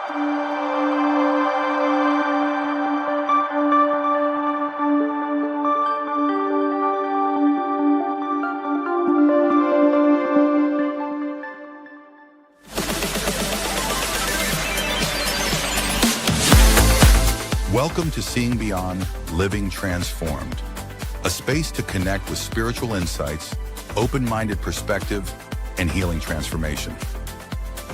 Welcome to Seeing Beyond, Living Transformed, a space to connect with spiritual insights, open-minded perspective, and healing transformation.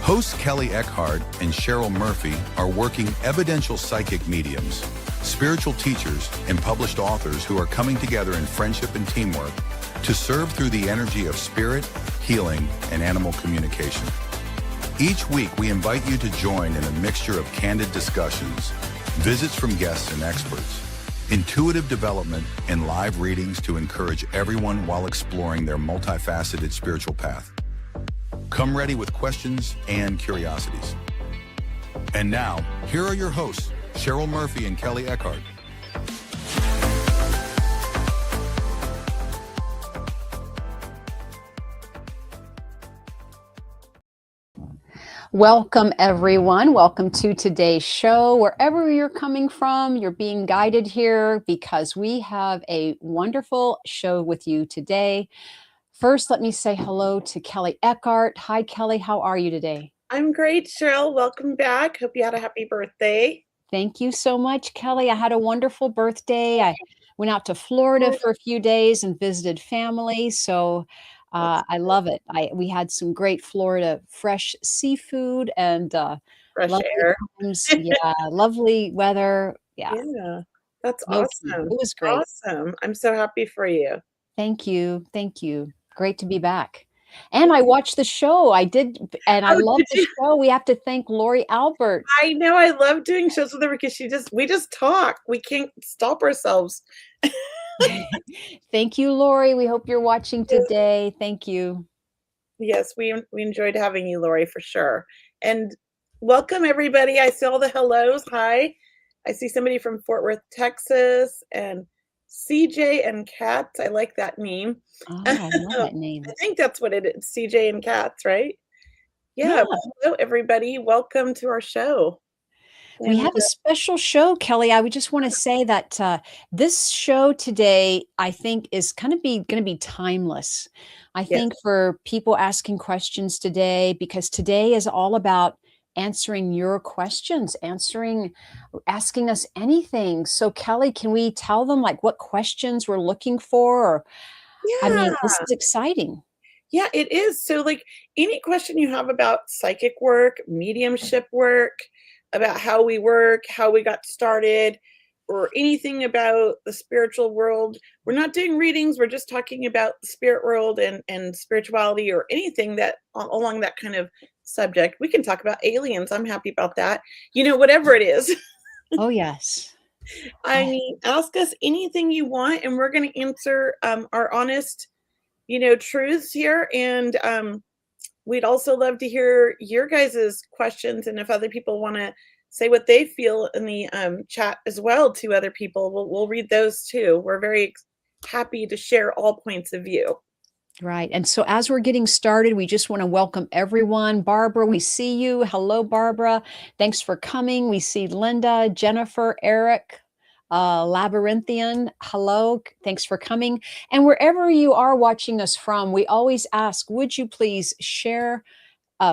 Hosts Kelley Eckhart and Cheryl Murphy are working evidential psychic mediums, spiritual teachers, and published authors who are coming together in friendship and teamwork to serve through the energy of spirit, healing, and animal communication. Each week, we invite you to join in a mixture of candid discussions, visits from guests and experts, intuitive development, and live readings to encourage everyone while exploring their multifaceted spiritual path. Come ready with questions and curiosities. And now, here are your hosts, Cheryl Murphy and Kelley Eckhart. Welcome, everyone. Welcome to today's show. Wherever you're coming from, you're being guided here because we have a wonderful show with you today. First, let me say hello to Kelley Eckhart. Hi, Kelley. How are you today? I'm great, Cheryl. Welcome back. Hope you had a happy birthday. Thank you so much, Kelley. I had a wonderful birthday. I went out to Florida for a few days and visited family. So I love it. We had some great Florida fresh seafood and Fresh lovely air. times. Yeah, lovely weather. Yeah, Yeah, that's no, awesome. it was great. Awesome. I'm so happy for you. Thank you. Thank you. Great to be back. And I watched the show. I did, and I love the show. We have to thank Lori Albert. I know. I love doing shows with her because we just talk. We can't stop ourselves. Thank you, Lori. We hope you're watching today. Thank you. Yes, we enjoyed having you, Lori, for sure. And welcome, everybody. I see all the hellos. Hi. I see somebody from Fort Worth, Texas, and CJ and Cats. I like that name. Oh, I love that name. I think that's what it is, CJ and Cats, right? Yeah. Well, hello, everybody. Welcome to our show. We have a special show, Kelley. I would just want to say that this show today, I think, is going to be timeless. I think for people asking questions today, because today is all about answering your questions, asking us anything. So, Kelley, can we tell them like what questions we're looking for? Or, I mean, this is exciting. Yeah, it is. So, like any question you have about psychic work, mediumship work, about how we work, how we got started, or anything about the spiritual world. We're not doing readings. We're just talking about the spirit world and spirituality or anything that along that kind of subject. We can talk about aliens. I'm happy about that. You know, whatever it is. Oh, yes. I mean, ask us anything you want, and we're going to answer our honest, truths here. And we'd also love to hear your guys' questions, and if other people want to say what they feel in the chat as well to other people, we'll read those too. We're very happy to share all points of view. Right. And so as we're getting started, we just want to welcome everyone. Barbara, we see you. Hello, Barbara. Thanks for coming. We see Linda, Jennifer, Eric, Labyrinthian. Hello. Thanks for coming. And wherever you are watching us from, we always ask, would you please share,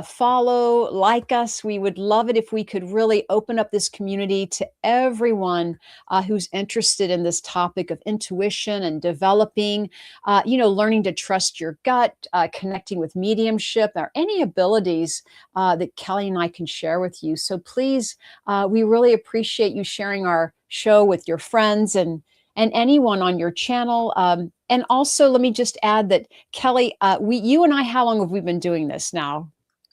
follow, like us? We would love it if we could really open up this community to everyone who's interested in this topic of intuition and developing, learning to trust your gut, connecting with mediumship, or any abilities that Kelley and I can share with you. So please, we really appreciate you sharing our show with your friends and anyone on your channel. And also, let me just add that, Kelley, you and I, how long have we been doing this now?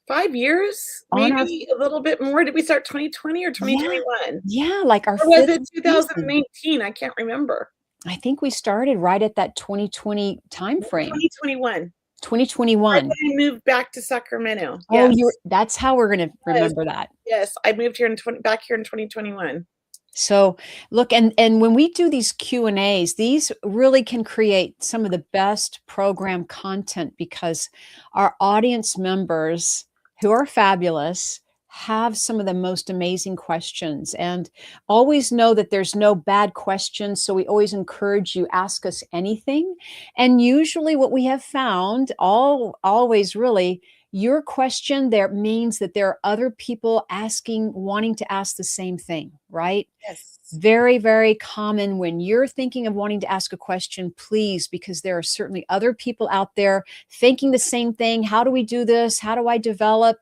5 years, maybe a little bit more. Did we start 2020 or 2021? Yeah, like our or was it 2019? I can't remember. I think we started right at that 2020 time frame. 2021. 2021. Right when I moved back to Sacramento. Oh, that's how we're going to remember that. Yes, I moved here back here in 2021. So look, and when we do these Q&As, these really can create some of the best program content because our audience members, who are fabulous, have some of the most amazing questions, and always know that there's no bad questions. So we always encourage you, ask us anything. And usually what we have found, always really, your question there means that there are other people asking, wanting to ask the same thing, right? Yes. Very, very common when you're thinking of wanting to ask a question, please, because there are certainly other people out there thinking the same thing. How do we do this? How do I develop?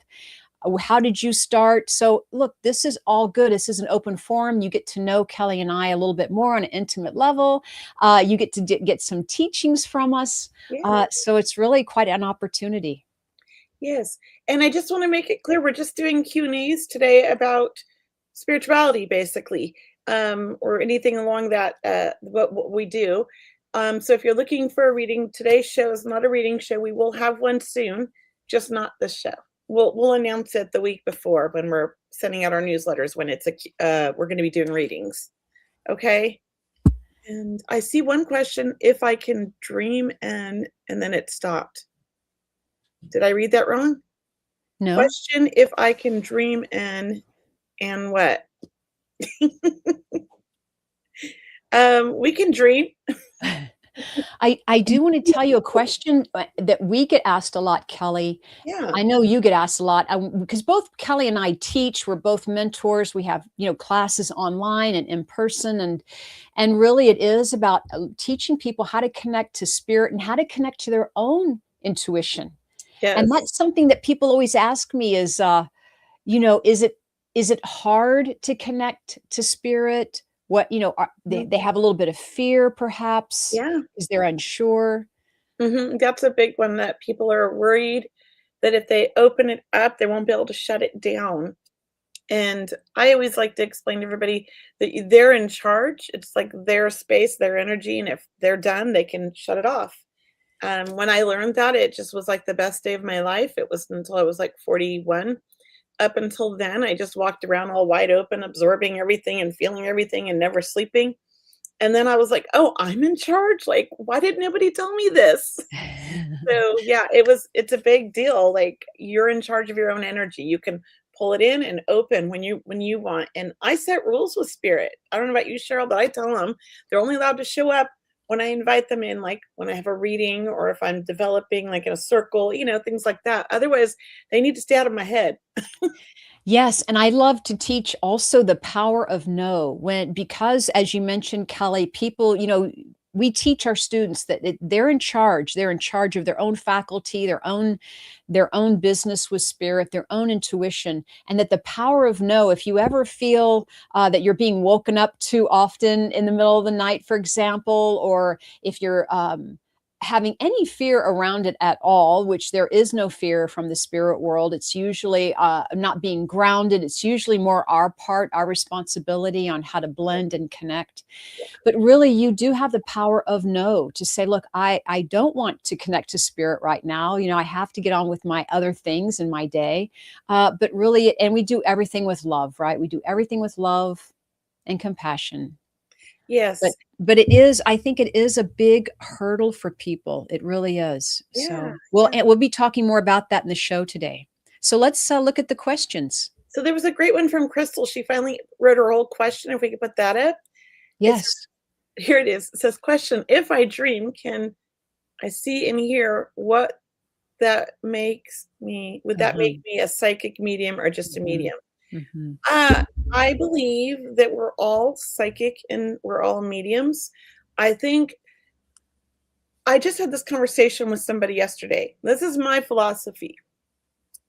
How did you start? So, look, this is all good. This is an open forum. You get to know Kelley and I a little bit more on an intimate level. You get to get some teachings from us. Yeah. So, it's really quite an opportunity. Yes. And I just want to make it clear, we're just doing Q&As today about spirituality, basically, or anything along that, what we do. So if you're looking for a reading, today's show is not a reading show. We will have one soon, just not this show. We'll announce it the week before when we're sending out our newsletters, when it's we're going to be doing readings. Okay. And I see one question, if I can dream and then it stopped. Did I read that wrong? No. Question, if I can dream and what? We can dream. I do want to tell you a question that we get asked a lot, Kelley. Yeah. I know you get asked a lot because both Kelley and I teach. We're both mentors. We have, classes online and in person, and really it is about teaching people how to connect to spirit and how to connect to their own intuition. Yes. And that's something that people always ask me is, is it hard to connect to spirit? What, they have a little bit of fear, perhaps. Yeah. Is they're unsure. That's a big one, that people are worried that if they open it up, they won't be able to shut it down. And I always like to explain to everybody that they're in charge. It's like their space, their energy, and if they're done, they can shut it off. When I learned that, it just was like the best day of my life. It was until I was like 41. Up until then, I just walked around all wide open, absorbing everything and feeling everything and never sleeping. And then I was like, oh, I'm in charge. Like, why didn't nobody tell me this? So yeah, it's a big deal. Like, you're in charge of your own energy. You can pull it in and open when you want. And I set rules with spirit. I don't know about you, Cheryl, but I tell them they're only allowed to show up when I invite them in, like when I have a reading or if I'm developing like in a circle, things like that. Otherwise, they need to stay out of my head. Yes, and I love to teach also the power of no, because as you mentioned, Kelley, people, we teach our students that they're in charge. They're in charge of their own faculty, their own business with spirit, their own intuition, and that the power of no, if you ever feel that you're being woken up too often in the middle of the night, for example, or if you're having any fear around it at all, which there is no fear from the spirit world. It's usually not being grounded. It's usually more our responsibility on how to blend and connect. But really, you do have the power of no, to say, look, I don't want to connect to spirit right now. I have to get on with my other things in my day. But really, and we do everything with love, right? We do everything with love and compassion. Yes. But I think it is a big hurdle for people. It really is. Yeah, So we'll be talking more about that in the show today. So let's look at the questions. So there was a great one from Crystal. She finally wrote her whole question. If we could put that up. Yes. Here it is. It says, question, if I dream, can I see and hear what that makes me? Would that make me a psychic medium or just a medium? I believe that we're all psychic and we're all mediums. I think I just had this conversation with somebody yesterday. This is my philosophy.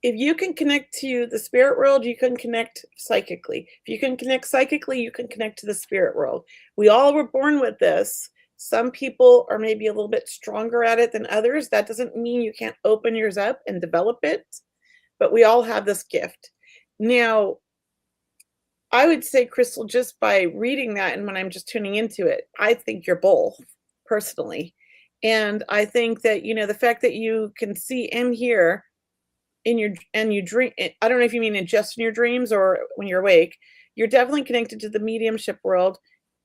If you can connect to the spirit world, you can connect psychically. If you can connect psychically, you can connect to the spirit world. We all were born with this. Some people are maybe a little bit stronger at it than others. That doesn't mean you can't open yours up and develop it, but we all have this gift. Now, I would say, Crystal, just by reading that and when I'm just tuning into it, I think you're both, personally. And I think that, the fact that you can see and hear and you dream, I don't know if you mean just in your dreams or when you're awake, you're definitely connected to the mediumship world.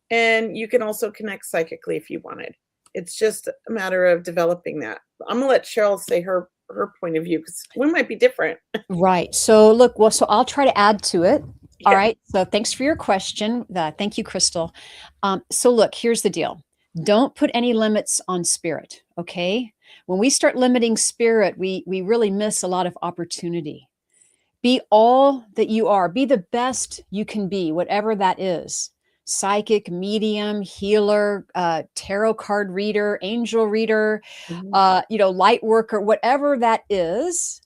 And you can also connect psychically if you wanted. It's just a matter of developing that. I'm going to let Cheryl say her her point of view, because we might be different. Right. So look, well, so I'll try to add to it. All Yeah. right. So thanks for your question. Thank you, Crystal. So look, here's the deal. Don't put any limits on spirit. Okay. When we start limiting spirit, we really miss a lot of opportunity. Be all that you are. Be the best you can be, whatever that is. Psychic, medium, healer, tarot card reader, angel reader, Mhm. light worker, whatever that is,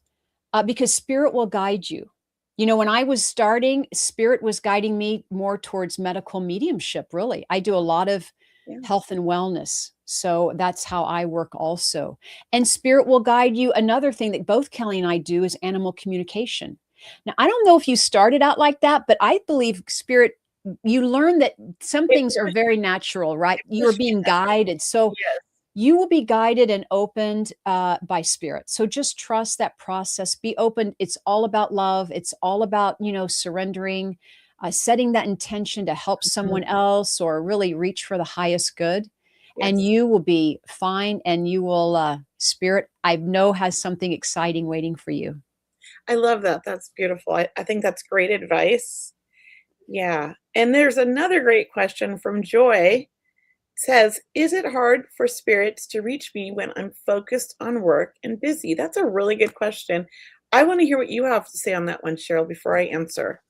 because spirit will guide you. When I was starting, spirit was guiding me more towards medical mediumship, really. I do a lot of Yeah. health and wellness. So that's how I work also. And spirit will guide you. Another thing that both Kelley and I do is animal communication. Now, I don't know if you started out like that, but I believe spirit, you learn that some It things are pushed very natural, right? You are pushed me being that way. guided. So Yes. you will be guided and opened by spirit. So just trust that process. Be open. It's all about love. It's all about, surrendering, setting that intention to help Mhm. someone else or really reach for the highest good. And Yes. you will be fine. And you will, spirit, I know has something exciting waiting for you. I love that. That's beautiful. I think that's great advice. Yeah. And there's another great question from Joy. Says, is it hard for spirits to reach me when I'm focused on work and busy? That's a really good question. I want to hear what you have to say on that one, Cheryl, before I answer.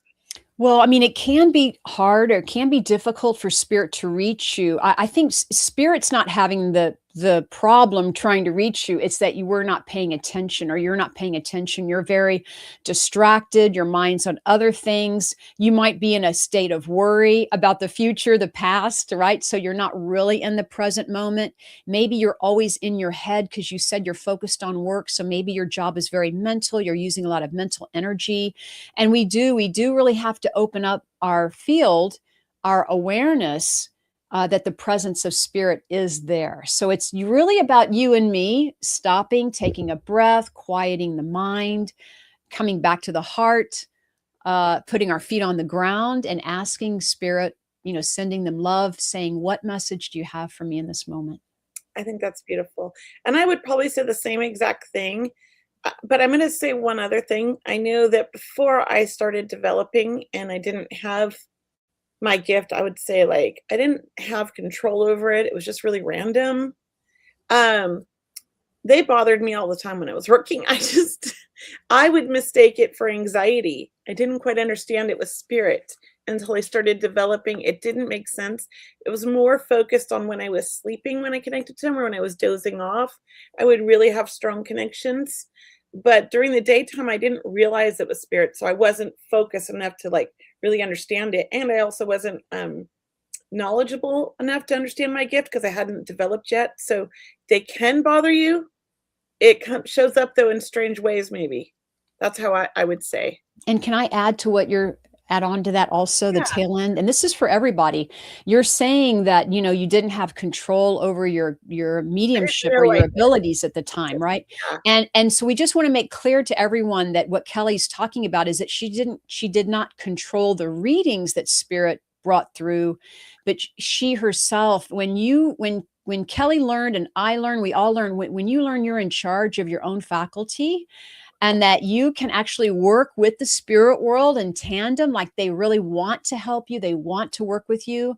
Well, I mean, it can be hard or it can be difficult for spirit to reach you. I think spirit's not having the problem trying to reach you. It's that you were not paying attention or you're not paying attention. You're very distracted. Your mind's on other things. You might be in a state of worry about the future, the past, right? So you're not really in the present moment. Maybe you're always in your head because you said you're focused on work. So maybe your job is very mental. You're using a lot of mental energy. And we do really have to open up our field, our awareness, that the presence of spirit is there. So it's really about you and me stopping, taking a breath, quieting the mind, coming back to the heart, putting our feet on the ground and asking spirit, sending them love, saying, what message do you have for me in this moment? I think that's beautiful. And I would probably say the same exact thing. But I'm going to say one other thing. I know that before I started developing and I didn't have my gift, I would say like I didn't have control over it. It was just really random. Um, they bothered me all the time when I was working. I would mistake it for anxiety. I didn't quite understand it was spirit until I started developing. It didn't make sense. It was more focused on when I was sleeping when I connected to them or when I was dozing off. I would really have strong connections. But during the daytime, I didn't realize it was spirit. So I wasn't focused enough to like really understand it. And I also wasn't knowledgeable enough to understand my gift because I hadn't developed yet. So they can bother you. It shows up though in strange ways, maybe. That's how I would say. And can I add to what you're add on to that also, the Yeah, tail end? And this is for everybody. You're saying that, you didn't have control over your I didn't mediumship or know I your did. abilities at the time, right? Yeah, And so we just want to make clear to everyone that what Kelley's talking about is that she did not control the readings that spirit brought through, but she herself, when Kelley learned and I learned, we all learn when you learn you're in charge of your own faculty, and that you can actually work with the spirit world in tandem, like they really want to help you, they want to work with you,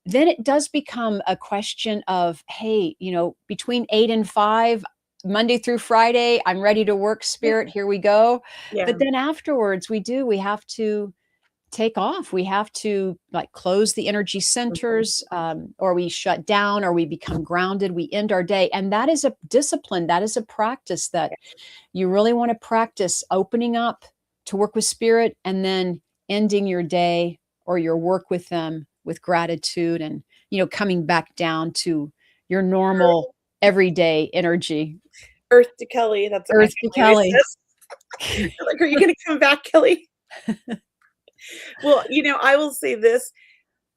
then it does become a question of, hey, between 8 and 5, Monday through Friday, I'm ready to work, spirit, here we go. yeah. But then afterwards, we have to take off. We have to like close the energy Mhm. centers, or we shut down, or we become grounded. We end our day. And that is a discipline. That is a practice that you really want to practice opening up to work with spirit and then ending your day or your work with them with gratitude and, coming back down to your normal everyday energy. Earth to Kelly. That's what my Earth to family always Kelley. says. They're like, are you going to come back, Kelly? Well, I will say this.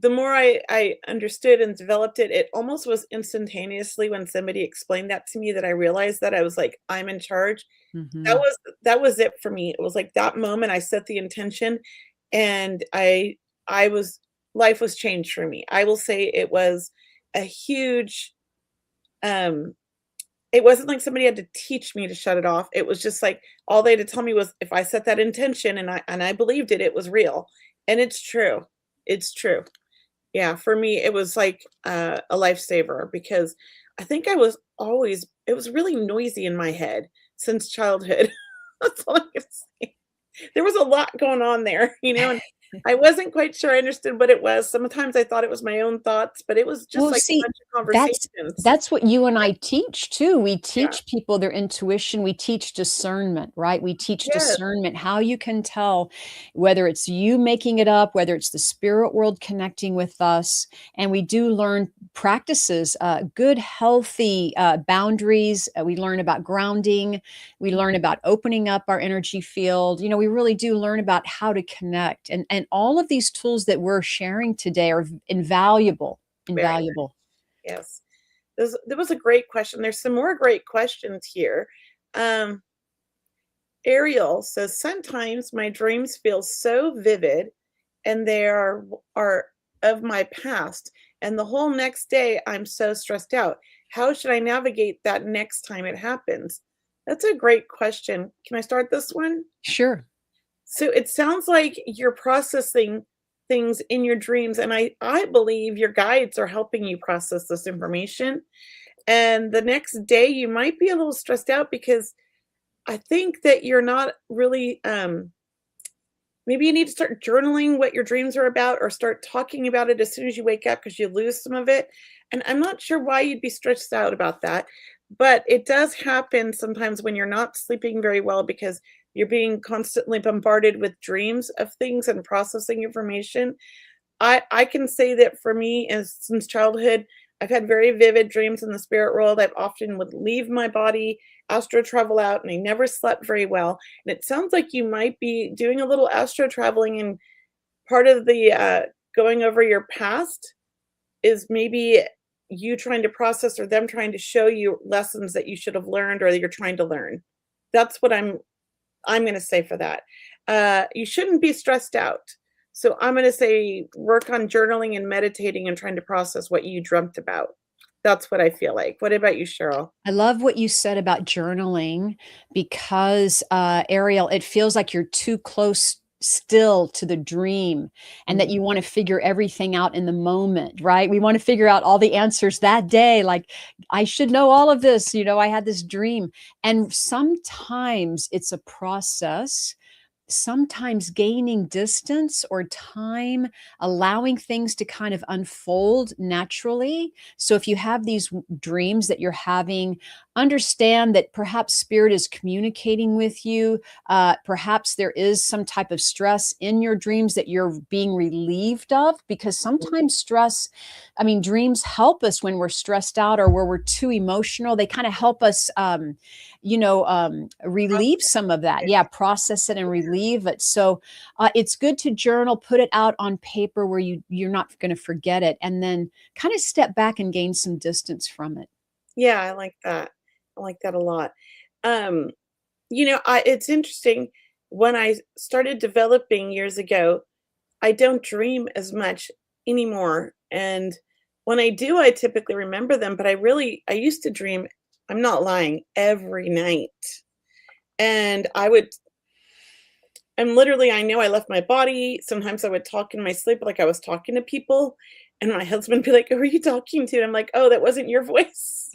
The more I understood and developed it, it almost was instantaneously when somebody explained that to me that I realized that I was like, I'm in charge. That Mhm. was that was it for me. It was like that moment I set the intention and I was life was changed for me. I will say it was a huge um it wasn't like somebody had to teach me to shut it off. It was just like all they had to tell me was if I set that intention and I believed it, it was real. And it's true. It's true. Yeah, for me, it was like a lifesaver because I think I was always, it was really noisy in my head since childhood. That's all I can say. There was a lot going on there, and I wasn't quite sure I understood what it was. Sometimes I thought it was my own thoughts, but it was just Well, like a see, bunch of that's conversations. that's what you and I teach too. We Yeah. teach people their intuition. We teach discernment, right? We teach Yes. discernment, how you can tell whether it's you making it up, whether it's the spirit world connecting with us. And we do learn practices, good, healthy boundaries. We learn about grounding. We learn about opening up our energy field. We really do learn about how to connect. And all of these tools that we're sharing today are invaluable. Very. Invaluable. Yes. There was a great question. There's some more great questions here. Um, Ariel says, sometimes my dreams feel so vivid and are of my past. And the whole next day, I'm so stressed out. How should I navigate that next time it happens? That's a great question. Can I start this one? Sure. So it sounds like you're processing things in your dreams, and I believe your guides are helping you process this information. And the next day, you might be a little stressed out because I think that you're not really. Maybe you need to start journaling what your dreams are about, or start talking about it as soon as you wake up because you lose some of it. And I'm not sure why you'd be stressed out about that, but it does happen sometimes when you're not sleeping very well because you're being constantly bombarded with dreams of things and processing information. I can say that for me, as since childhood, I've had very vivid dreams in the spirit world. I've often would leave my body, astro travel out, and I never slept very well. And it sounds like you might be doing a little astro traveling, and part of the going over your past is maybe you trying to process or them trying to show you lessons that you should have learned or that you're trying to learn. That's what I'm going to say for that. You shouldn't be stressed out. So I'm going to say work on journaling and meditating and trying to process what you dreamt about. That's what I feel like. What about you, Cheryl? I love what you said about journaling because, Ariel, it feels like you're too close still to the dream and that Mhm. you want to figure everything out in the moment, right? We want to figure out all the answers that day. Like, I should know all of this. I had this dream. And sometimes it's a process, sometimes gaining distance or time, allowing things to kind of unfold naturally. So if you have these dreams that you're having, understand that perhaps spirit is communicating with you. Perhaps there is some type of stress in your dreams that you're being relieved of, because sometimes stress, I mean, dreams help us when we're stressed out or where we're too emotional. They kind of help us relieve some of that. Yeah, process it and relieve it. So it's good to journal, put it out on paper where you're not going to forget it, and then kind of step back and gain some distance from it. Yeah, I like that. I like that a lot. Um, it's interesting. When I started developing years ago, I don't dream as much anymore. And when I do, I typically remember them, but I used to dream, I'm not lying, every night. And and literally, I know I left my body. Sometimes I would talk in my sleep like I was talking to people. And my husband would be like, "Who are you talking to?" And I'm like, "Oh, that wasn't your voice."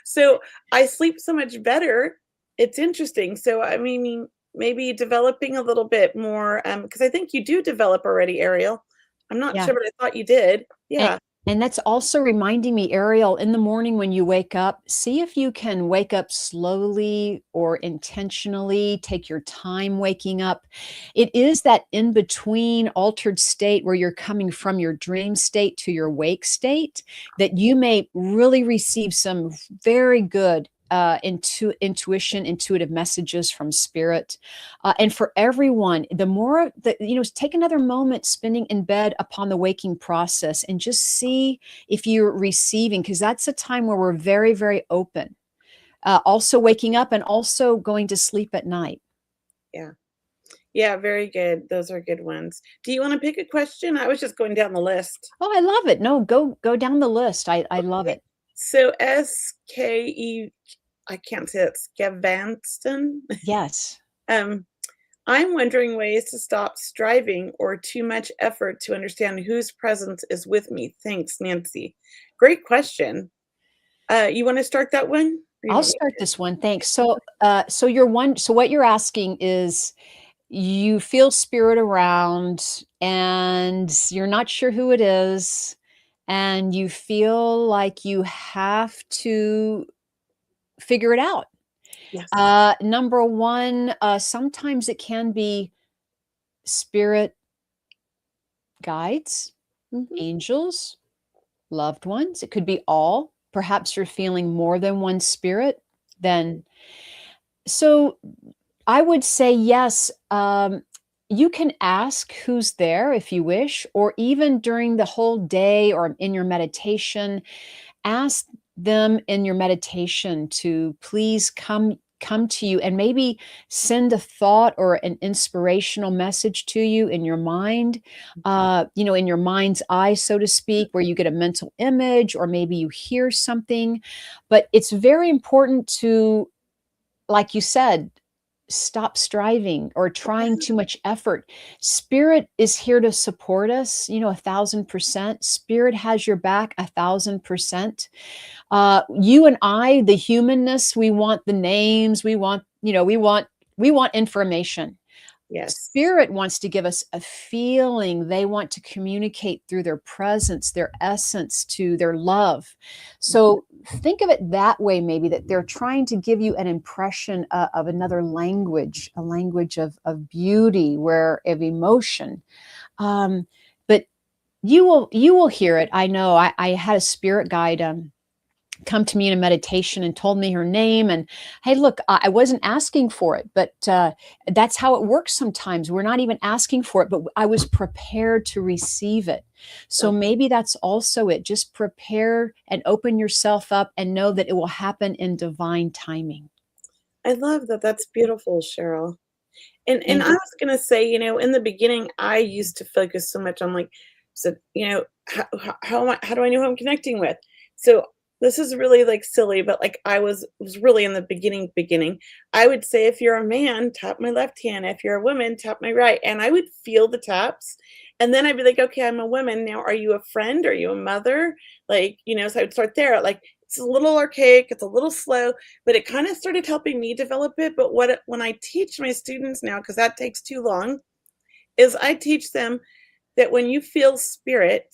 So I sleep so much better. It's interesting. So, I mean, maybe developing a little bit more, because I think you do develop already, Ariel. I'm not Yeah. sure, but I thought you did. And Yeah. and that's also reminding me, Ariel, in the morning when you wake up, see if you can wake up slowly or intentionally, take your time waking up. It is that in between altered state where you're coming from your dream state to your wake state that you may really receive some very good intuition, intuitive messages from spirit. And for everyone, the more that, take another moment spending in bed upon the waking process and just see if you're receiving, because that's a time where we're very, very open. Also waking up and also going to sleep at night. Yeah. Yeah. Very good. Those are good ones. Do you want to pick a question? I was just going down the list. Oh, I love it. No, go down the list. I love Okay. it. So SKE, I can't say it, Skavanston. Yes. Um, I'm wondering ways to stop striving or too much effort to understand whose presence is with me. Thanks, Nancy. Great question. You want to start that one? Or you I'll want me start this one. Thanks. So what you're asking is you feel spirit around and you're not sure who it is, and you feel like you have to figure it out. Yes. Number one, sometimes it can be spirit guides, Mhm. angels, loved ones. It could be all. Perhaps you're feeling more than one spirit. Then, so I would say yes. You can ask who's there if you wish, or even during the whole day or in your meditation, ask them in your meditation to please come to you and maybe send a thought or an inspirational message to you in your mind, in your mind's eye, so to speak, where you get a mental image or maybe you hear something. But it's very important to, like you said, stop striving or trying too much effort. Spirit is here to support us, 1,000%. Spirit has your back 1,000%. You and I, the humanness, we want the names, we want information. Yes. Spirit wants to give us a feeling. They want to communicate through their presence, their essence, to their love. So think of it that way, maybe that they're trying to give you an impression of another language, a language of beauty, where of emotion. But you will hear it. I know. I had a spirit guide come to me in a meditation and told me her name. And hey, look, I wasn't asking for it, but that's how it works sometimes. We're not even asking for it, but I was prepared to receive it. So Okay. maybe that's also it. Just prepare and open yourself up and know that it will happen in divine timing. I love that. That's beautiful, Cheryl. And Thank I you. was gonna say, in the beginning, I used to focus so much on like, so how do I know who I'm connecting with? So this is really like silly, but like I was really in the beginning. I would say if you're a man, tap my left hand. If you're a woman, tap my right. And I would feel the taps. And then I'd be like, okay, I'm a woman. Now, are you a friend? Are you a mother? Like, so I would start there. Like, it's a little archaic, it's a little slow, but it kind of started helping me develop it. But when I teach my students now, because that takes too long, is I teach them that when you feel spirit,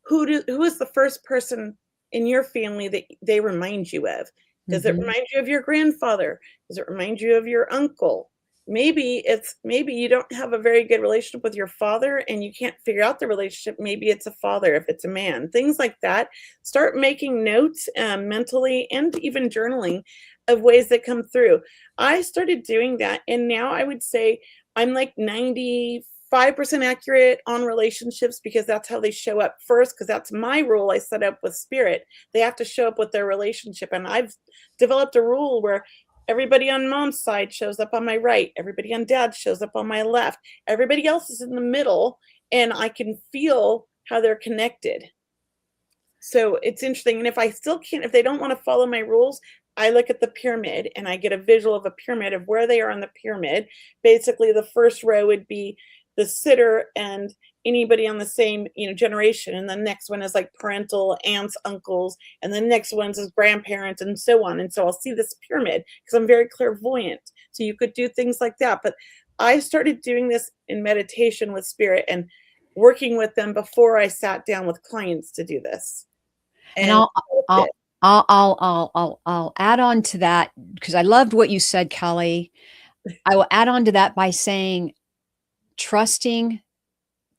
who is the first person in your family that they remind you of? Does it Mhm. remind you of your grandfather? Does it remind you of your uncle? Maybe you don't have a very good relationship with your father and you can't figure out the relationship. Maybe it's a father if it's a man. Things like that. Start making notes mentally and even journaling of ways that come through. I started doing that, and now I would say I'm like 95% accurate on relationships because that's how they show up first, because that's my rule I set up with spirit. They have to show up with their relationship. And I've developed a rule where everybody on mom's side shows up on my right, everybody on dad's shows up on my left, everybody else is in the middle, and I can feel how they're connected. So it's interesting. And if I still can't, if they don't want to follow my rules, I look at the pyramid and I get a visual of a pyramid of where they are on the pyramid. Basically, the first row would be the sitter and anybody on the same, generation. And the next one is like parental aunts, uncles, and the next one's is grandparents and so on. And so I'll see this pyramid because I'm very clairvoyant. So you could do things like that. But I started doing this in meditation with spirit and working with them before I sat down with clients to do this. And And I'll I'll I'll add on to that because I loved what you said, Kelly. I will add on to that by saying trusting,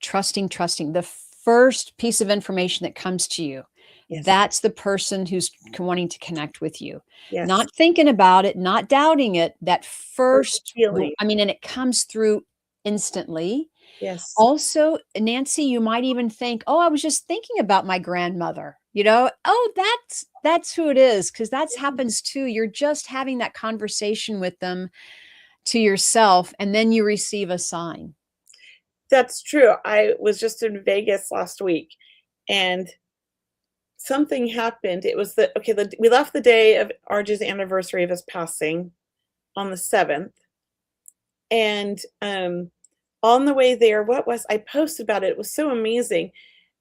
trusting. The first piece of information that comes to you, yes, that's the person who's wanting to connect with you. yes, Not thinking about it, not doubting it. That first first, feeling. I mean, and it comes through instantly. Yes. Also, Nancy, you might even think, "Oh, I was just thinking about my grandmother." "Oh, that's who it is," because that's happens too. You're just having that conversation with them to yourself, and then you receive a sign. That's true. I was just in Vegas last week, and something happened. It was we left the day of Arj's anniversary of his passing on the 7th. And on the way there, I posted about it. It was so amazing.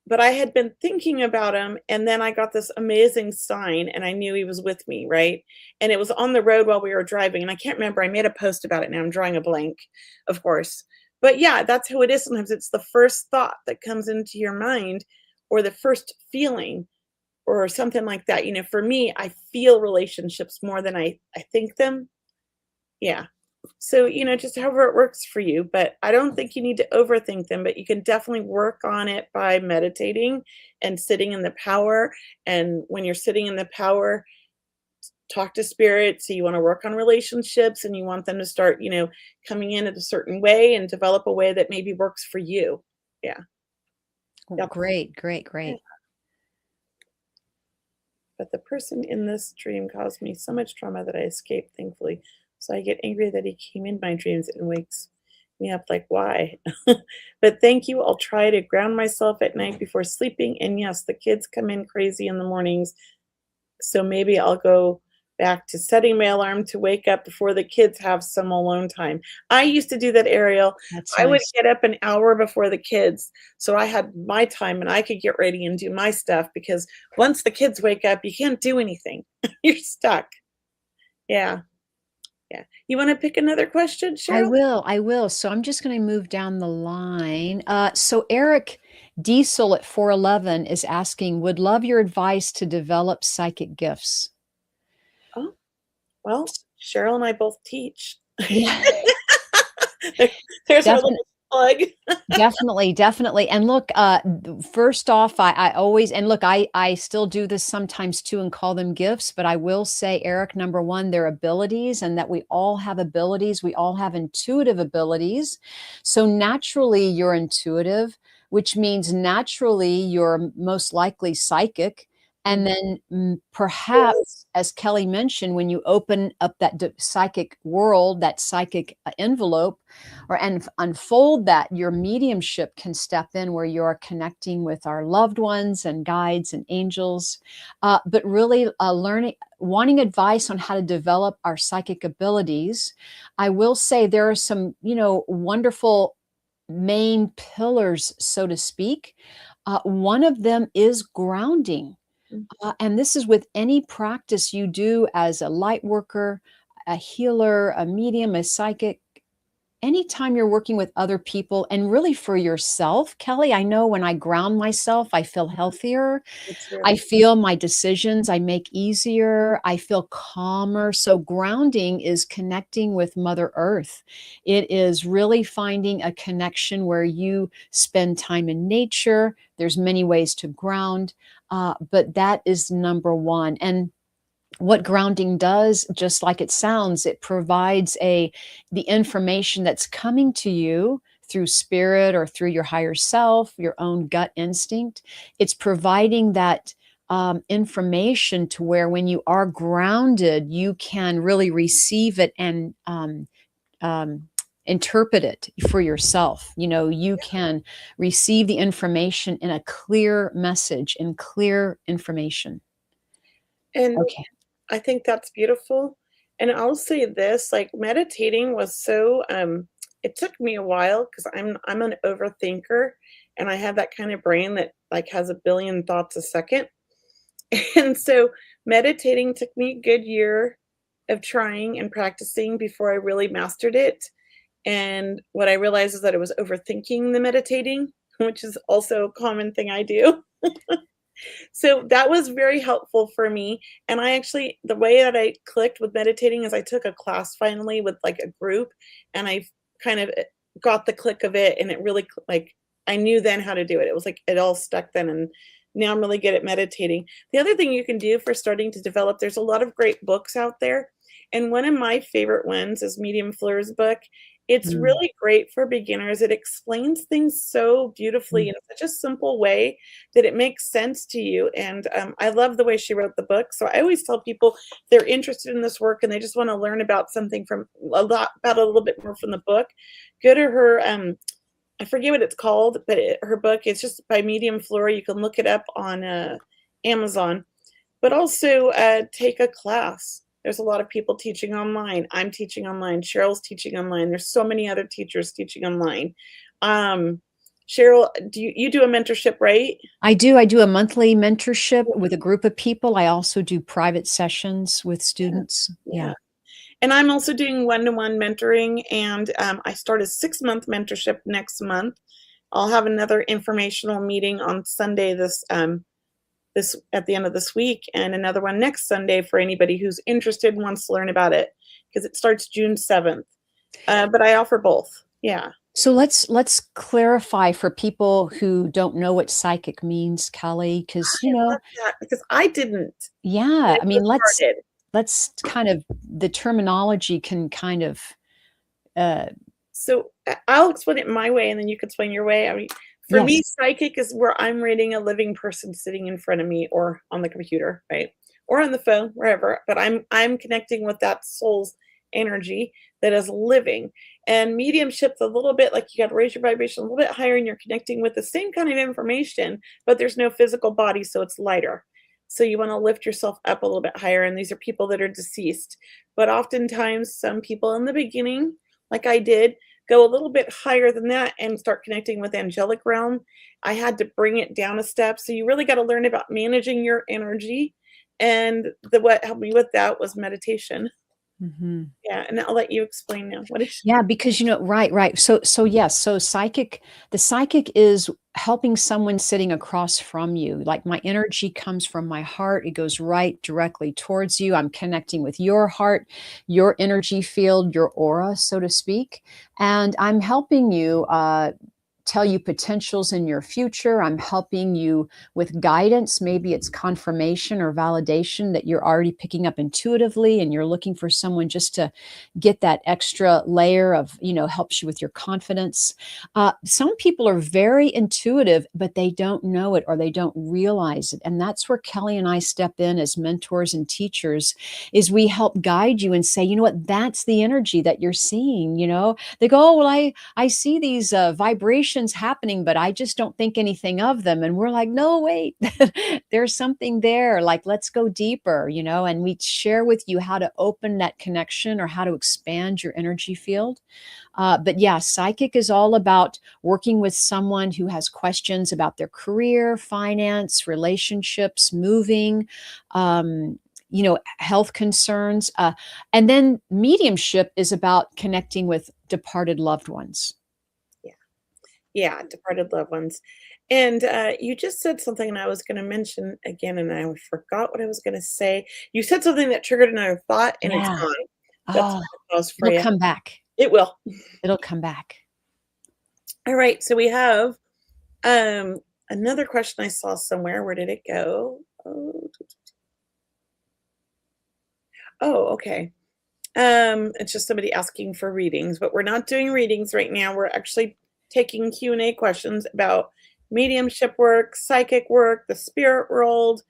But I had been thinking about him, and then I got this amazing sign, and I knew he was with me, right? And it was on the road while we were driving, and I can't remember. I made a post about it. Now I'm drawing a blank, of course. But yeah, that's how it is. Sometimes it's the first thought that comes into your mind, or the first feeling, or something like that. You know, for me, I feel relationships more than I think them. Yeah. So, you know, just however it works for you, but I don't think you need to overthink them, but you can definitely work on it by meditating and sitting in the power. And when you're sitting in the power, talk to spirit. So you want to work on relationships and you want them to start, you know, coming in at a certain way and develop a way that maybe works for you. Yeah. Yep. Great. Yeah. But the person in this dream caused me so much trauma that I escaped, thankfully. So I get angry that he came in my dreams and wakes me up like, why? But thank you. I'll try to ground myself at night before sleeping. And yes, the kids come in crazy in the mornings. So maybe I'll go back to setting my alarm to wake up before the kids have some alone time. I used to do that, Ariel. That's I would nice. get up an hour before the kids. So I had my time and I could get ready and do my stuff, because once the kids wake up, you can't do anything. You're stuck. Yeah. Yeah. You want to pick another question, Cheryl? I will. So I'm just going to move down the line. So Eric Diesel at 411 is asking, would love your advice to develop psychic gifts. Oh, well, Cheryl and I both teach. Yeah. There's our little plug. Definitely. And look, first off, I always, and look, I still do this sometimes too and call them gifts, but I will say, Eric, number one, they're abilities, and that we all have abilities. We all have intuitive abilities. So naturally you're intuitive, which means naturally you're most likely psychic. And then perhaps, as Kelley mentioned, when you open up that psychic world, that psychic envelope, and unfold that, your mediumship can step in, where you are connecting with our loved ones and guides and angels. But really wanting advice on how to develop our psychic abilities. I will say there are some, wonderful main pillars, so to speak. One of them is grounding. And this is with any practice you do as a light worker, a healer, a medium, a psychic. Anytime you're working with other people, and really for yourself, Kelley, I know when I ground myself, I feel healthier. I feel my decisions I make easier. I feel calmer. So grounding is connecting with Mother Earth. It is really finding a connection where you spend time in nature. There's many ways to ground, but that is number one. And what grounding does, just like it sounds, it provides the information that's coming to you through spirit or through your higher self, your own gut instinct. It's providing that information to where when you are grounded, you can really receive it and interpret it for yourself. You can receive the information in a clear message and clear information. And okay. I think that's beautiful. And I'll say this, like, meditating was so it took me a while, because I'm an overthinker, and I have that kind of brain that like has a billion thoughts a second. And so meditating took me a good year of trying and practicing before I really mastered it. And what I realized is that I was overthinking the meditating, which is also a common thing I do. So that was very helpful for me. And the way that I clicked with meditating is I took a class finally with like a group, and I kind of got the click of it. And it really, like, I knew then how to do it. It was like, it all stuck then. And now I'm really good at meditating. The other thing you can do for starting to develop, there's a lot of great books out there. And one of my favorite ones is Medium Fleur's book. It's really great for beginners. It explains things so beautifully in such a simple way that it makes sense to you. And I love the way she wrote the book. So I always tell people, if they're interested in this work and they just want to learn about something about a little bit more from the book, go to her. I forget what it's called, but her book is just by Medium Fleur. You can look it up on Amazon, but also take a class. There's a lot of people teaching online. I'm teaching online. Cheryl's teaching online. There's so many other teachers teaching online. Cheryl, do you do a mentorship, right? I do. I do a monthly mentorship with a group of people. I also do private sessions with students. Yeah. Yeah. And I'm also doing one-to-one mentoring, and I start a 6-month mentorship next month. I'll have another informational meeting on Sunday this at the end of this week, and another one next Sunday for anybody who's interested and wants to learn about it, because it starts June 7th. But I offer both. Yeah. So let's clarify for people who don't know what psychic means, Kelley, because I love that because I didn't when yeah, I I mean, first started. let's kind of the terminology can kind of uh So I'll explain it my way, and then you can explain your way. I mean, for me, yes. psychic is where I'm reading a living person sitting in front of me, or on the computer, right, or on the phone, wherever. But I'm connecting with that soul's energy that is living. And mediumship's a little bit like you got to raise your vibration a little bit higher, and you're connecting with the same kind of information, but there's no physical body, so it's lighter. So you want to lift yourself up a little bit higher. And these are people that are deceased, but oftentimes some people in the beginning, like I did, go a little bit higher than that and start connecting with angelic realm. I had to bring it down a step. So you really got to learn about managing your energy. And what helped me with that was meditation. Mhm. Yeah. And I'll let you explain now. What is Yeah, because right. So yes, so the psychic is helping someone sitting across from you. Like my energy comes from my heart, it goes right directly towards you. I'm connecting with your heart, your energy field, your aura, so to speak, and I'm helping you tell you potentials in your future. I'm helping you with guidance. Maybe it's confirmation or validation that you're already picking up intuitively and you're looking for someone just to get that extra layer of, helps you with your confidence. Some people are very intuitive, but they don't know it or they don't realize it. And that's where Kelley and I step in as mentors and teachers is we help guide you and say, you know what, that's the energy that you're seeing. They go, oh, well, I see these vibrations happening, but I just don't think anything of them. And we're like, no, wait, there's something there. Like, let's go deeper, and we share with you how to open that connection or how to expand your energy field. But yeah, psychic is all about working with someone who has questions about their career, finance, relationships, moving, health concerns. And then mediumship is about connecting with departed loved ones. Yeah, departed loved ones. And you just said something, and I was going to mention again, and I forgot what I was going to say. You said something that triggered another thought, and it's Yeah. gone. That's Oh, why I paused for it'll you. come back. It will. It'll come back. All right. So we have another question I saw somewhere. Where did it go? Oh, okay. It's just somebody asking for readings, but we're not doing readings right now. We're actually taking Q&A questions about mediumship work, psychic work, the spirit world,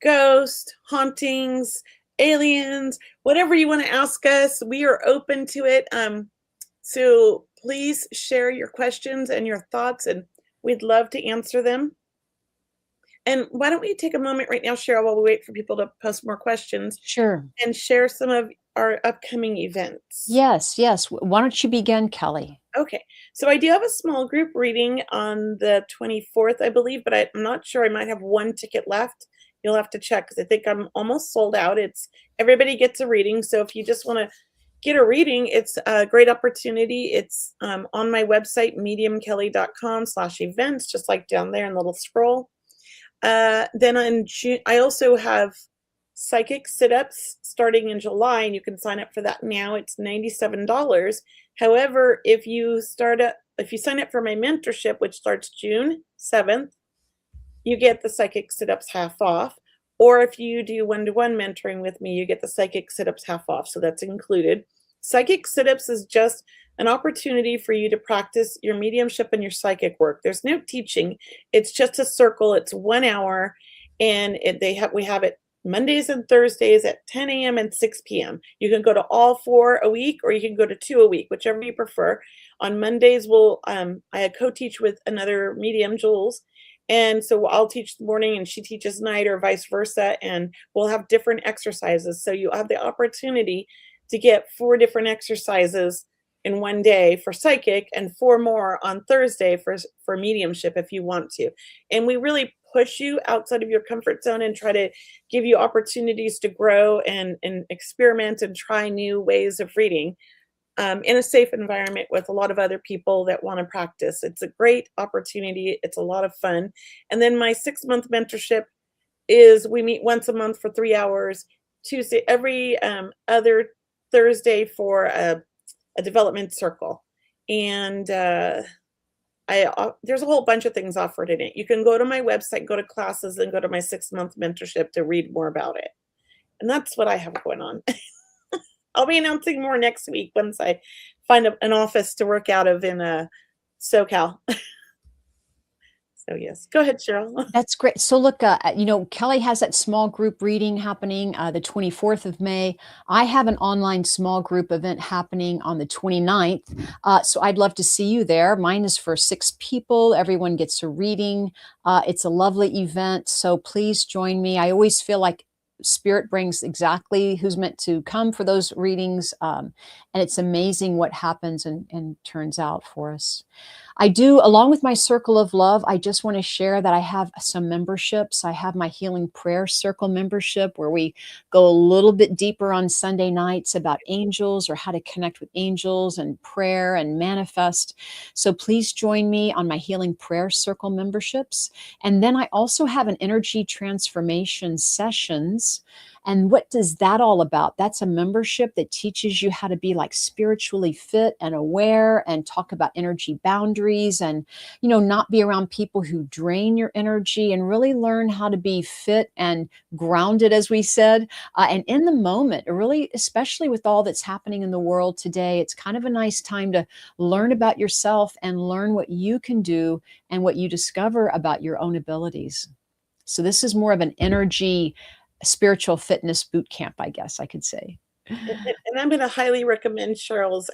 ghost, hauntings, aliens, whatever you want to ask us. We are open to it. So please share your questions and your thoughts, and we'd love to answer them. And why don't we take a moment right now, Cheryl, while we wait for people to post more questions, Sure. and share some of our upcoming events. Yes. Why don't you begin, Kelley? Okay, so I do have a small group reading on the 24th, I believe, but I'm not sure. I might have one ticket left. You'll have to check because I think I'm almost sold out. It's everybody gets a reading, so if you just want to get a reading, it's a great opportunity. It's on my website, mediumkelley.com/events, just like down there in the little scroll. Then in June, I also have psychic sit-ups starting in July, and you can sign up for that now. It's $97. However, if you sign up for my mentorship, which starts June 7th, you get the psychic sit-ups half off. Or if you do one-to-one mentoring with me, you get the psychic sit-ups half off. So that's included. Psychic sit-ups is just an opportunity for you to practice your mediumship and your psychic work. There's no teaching. It's just a circle. It's 1 hour, and we have it Mondays and Thursdays at 10 a.m. and 6 p.m. You can go to all 4 a week, or you can go to 2 a week, whichever you prefer. On Mondays, I co-teach with another medium, Jules, And so I'll teach the morning and she teaches night or vice versa. And we'll have different exercises. So you have the opportunity to get 4 different exercises in one day for psychic and 4 more on Thursday for mediumship if you want to. And we really push you outside of your comfort zone and try to give you opportunities to grow and experiment and try new ways of reading in a safe environment with a lot of other people that want to practice. It's a great opportunity. It's a lot of fun. And then my 6-month mentorship is we meet once a month for 3 hours, Tuesday, every other Thursday for a development circle. And there's a whole bunch of things offered in it. You can go to my website, go to classes, and go to my 6-month mentorship to read more about it. And that's what I have going on. I'll be announcing more next week once I find an office to work out of in SoCal. So yes, go ahead, Cheryl. That's great. So look, Kelley has that small group reading happening the 24th of May. I have an online small group event happening on the 29th. So I'd love to see you there. Mine is for 6 people. Everyone gets a reading. It's a lovely event. So please join me. I always feel like Spirit brings exactly who's meant to come for those readings. And it's amazing what happens and turns out for us. I do, along with my Circle of Love, I just want to share that I have some memberships. I have my Healing Prayer Circle membership where we go a little bit deeper on Sunday nights about angels or how to connect with angels and prayer and manifest. So please join me on my Healing Prayer Circle memberships. And then I also have an energy transformation sessions. And what does that all about? That's a membership that teaches you how to be like spiritually fit and aware and talk about energy boundaries and, not be around people who drain your energy and really learn how to be fit and grounded, as we said, and in the moment, really, especially with all that's happening in the world today, it's kind of a nice time to learn about yourself and learn what you can do and what you discover about your own abilities. So this is more of an energy spiritual fitness boot camp, I guess I could say. And I'm going to highly recommend Cheryl's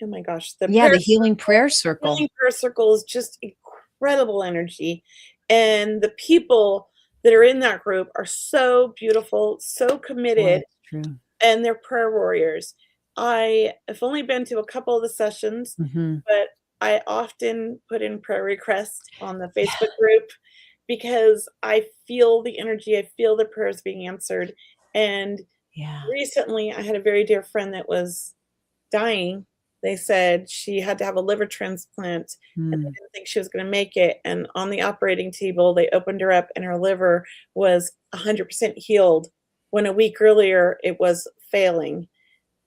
oh my gosh, the Healing Prayer Circle. Healing Prayer Circle is just incredible energy. And the people that are in that group are so beautiful, so committed, and they're prayer warriors. I have only been to a couple of the sessions, but I often put in prayer requests on the Facebook group because I feel the energy, I feel the prayers being answered. And recently I had a very dear friend that was dying. They said she had to have a liver transplant and they didn't think she was going to make it. And on the operating table, they opened her up and her liver was 100% healed when a week earlier it was failing.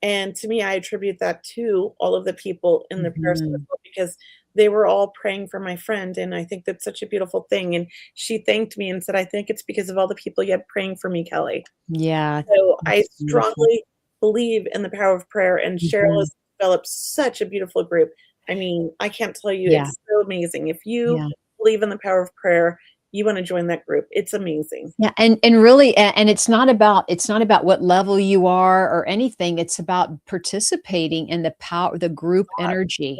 And to me, I attribute that to all of the people in the prayer circle because they were all praying for my friend. And I think that's such a beautiful thing. And she thanked me and said, I think it's because of all the people you have praying for me, Kelley. Yeah. So I strongly believe in the power of prayer. And Cheryl has developed such a beautiful group. I mean, I can't tell you, it's so amazing. If you believe in the power of prayer, you want to join that group. It's amazing. Yeah. And really, and it's not about what level you are or anything. It's about participating in the power, the group energy.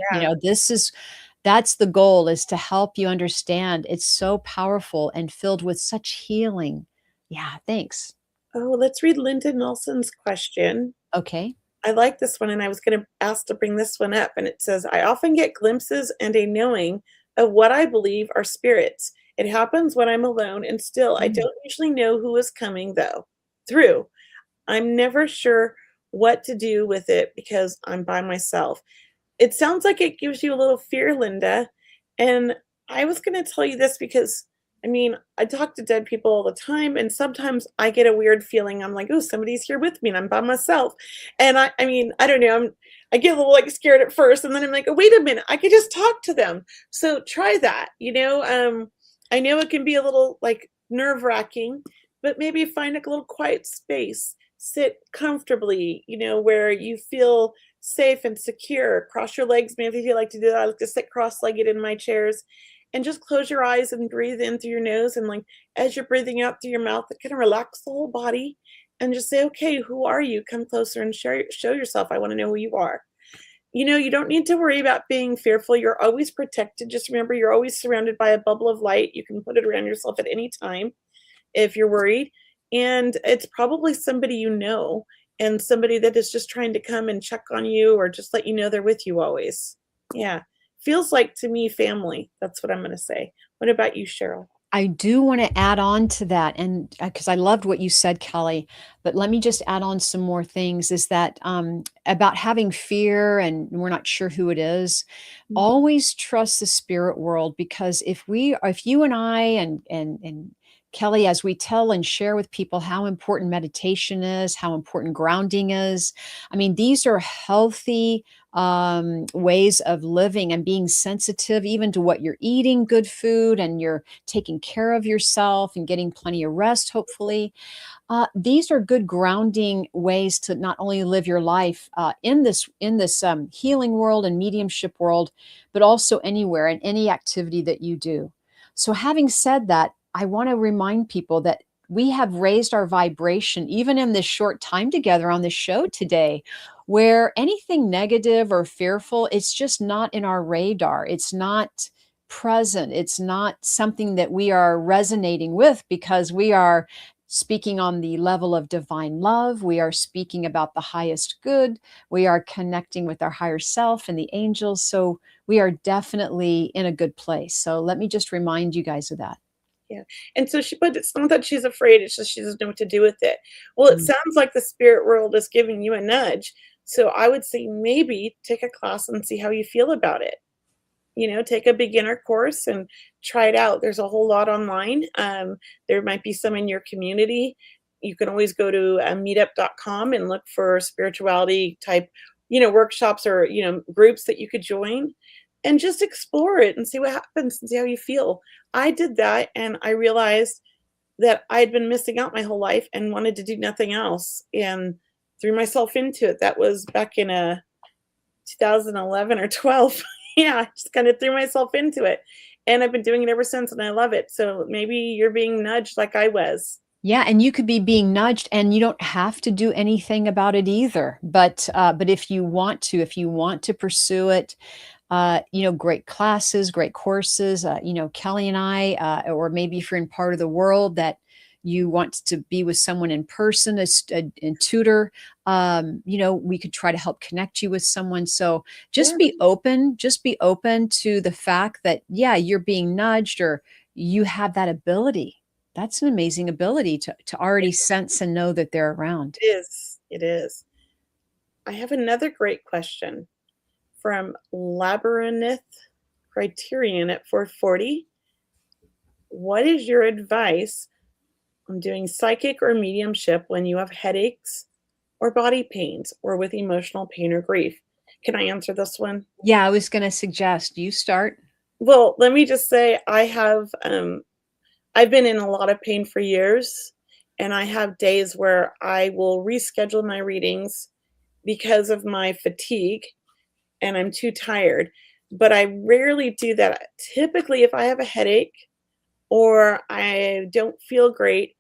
That's the goal, is to help you understand it's so powerful and filled with such healing. Yeah. Thanks. Oh, let's read Linda Nelson's question. Okay. I like this one, and I was going to ask to bring this one up. And it says, I often get glimpses and a knowing of what I believe are spirits. It happens when I'm alone, and still I don't usually know who is coming through. I'm never sure what to do with it because I'm by myself. It sounds like it gives you a little fear, Linda. And I was going to tell you this because, I mean, I talk to dead people all the time, and sometimes I get a weird feeling. I'm like, oh, somebody's here with me, and I'm by myself. And I mean, I don't know. I get a little like scared at first, and then I'm like, oh, wait a minute, I could just talk to them. So try that. I know it can be a little like nerve-wracking, but maybe find a little quiet space, sit comfortably, where you feel safe and secure. Cross your legs. Maybe if you like to do that, I like to sit cross-legged in my chairs. And just close your eyes and breathe in through your nose. And like, as you're breathing out through your mouth, it kind of relax the whole body and just say, okay, who are you? Come closer and show yourself. I want to know who you are. you don't need to worry about being fearful. You're always protected. Just remember, you're always surrounded by a bubble of light. You can put it around yourself at any time if you're worried. And it's probably somebody you know, and somebody that is just trying to come and check on you or just let you know they're with you always. Yeah. Feels like to me family. That's what I'm going to say. What about you, Cheryl? I do want to add on to that, and because I loved what you said, Kelly, but let me just add on some more things. Is that about having fear and we're not sure who it is? Always trust the spirit world, because if you and I and Kelly, as we tell and share with people how important meditation is, how important grounding is, I mean, these are healthy ways of living and being sensitive even to what you're eating, good food, and you're taking care of yourself and getting plenty of rest, hopefully. These are good grounding ways to not only live your life in this healing world and mediumship world, but also anywhere in any activity that you do. So, having said that, I want to remind people that we have raised our vibration even in this short time together on the show today, where anything negative or fearful, it's just not in our radar. It's not present. It's not something that we are resonating with, because we are speaking on the level of divine love. We are speaking about the highest good. We are connecting with our higher self and the angels. So we are definitely in a good place. So let me just remind you guys of that. Yeah. And so but it's not that she's afraid, it's just she doesn't know what to do with it. Well, it Mm. sounds like the spirit world is giving you a nudge. So I would say maybe take a class and see how you feel about it. Take a beginner course and try it out. There's a whole lot online. There might be some in your community. You can always go to meetup.com and look for spirituality type, workshops or, groups that you could join and just explore it and see what happens and see how you feel. I did that and I realized that I'd been missing out my whole life and wanted to do nothing else and threw myself into it. That was back in 2011 or 12. Yeah, I just kind of threw myself into it. And I've been doing it ever since and I love it. So maybe you're being nudged like I was. Yeah, and you could be being nudged, and you don't have to do anything about it either. But if you want to, pursue it, great classes, great courses. Kelly and I, or maybe if you're in part of the world that you want to be with someone in person, a tutor, we could try to help connect you with someone. So just Yeah. be open to the fact that, yeah, you're being nudged or you have that ability. That's an amazing ability to already sense and know that they're around. It is. It is. I have another great question from Labyrinth Criterion at 440. What is your advice on doing psychic or mediumship when you have headaches or body pains or with emotional pain or grief? Can I answer this one? Yeah, I was going to suggest you start. Well, let me just say I've been in a lot of pain for years, and I have days where I will reschedule my readings because of my fatigue and I'm too tired. But I rarely do that. Typically, if I have a headache or I don't feel great,